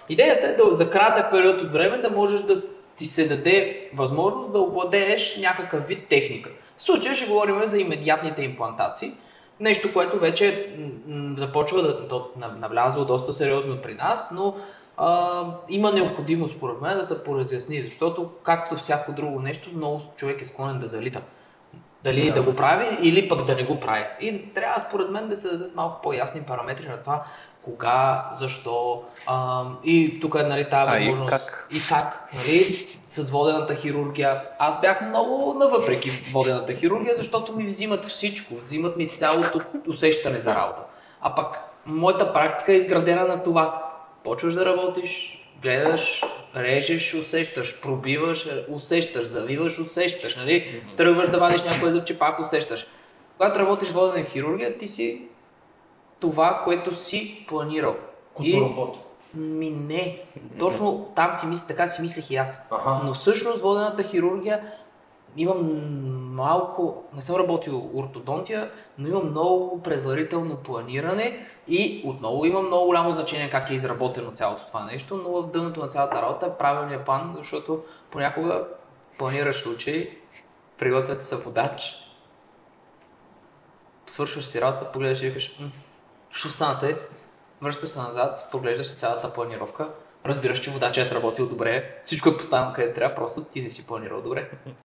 Идеята е за кратък период от време да можеш да ти се даде възможност да овладееш някакъв вид техника. В случая ще говорим за имедиатните имплантации. Нещо, което вече започва да навлязва доста сериозно при нас, но има необходимост според мен да се поразясни, защото както всяко друго нещо, много човек е склонен да залита. Дали да го прави или пък да не го прави. И трябва според мен да се дадат малко по-ясни параметри на това кога, защо и тук нали, тази възможност и как нали, с водената хирургия. Аз бях много навъпреки водената хирургия, защото ми взимат всичко, взимат ми цялото усещане за работа. А пък моята практика е изградена на това. Почваш да работиш, гледаш, режеш, усещаш, пробиваш, усещаш, завиваш, усещаш, нали? Тръгваш да вадиш някой зъбче, пак усещаш. Когато работиш водена хирургия, ти си това, което си планирал. Като робот. Не. Точно там си мисля, така си мислех и аз. Но всъщност водената хирургия имам малко, не съм работил ортодонтия, но имам много предварително планиране и отново има много голямо значение как е изработено цялото това нещо, но в дъното на цялата работа е правилният план, защото понякога планираш случай, приготвят се водач, свършваш си работа, погледаш и викаш, ще останете, връщаш се назад, поглеждаш цялата планировка, разбираш, че водачът е сработил добре, всичко е поставено къде трябва, просто ти не си планирал добре.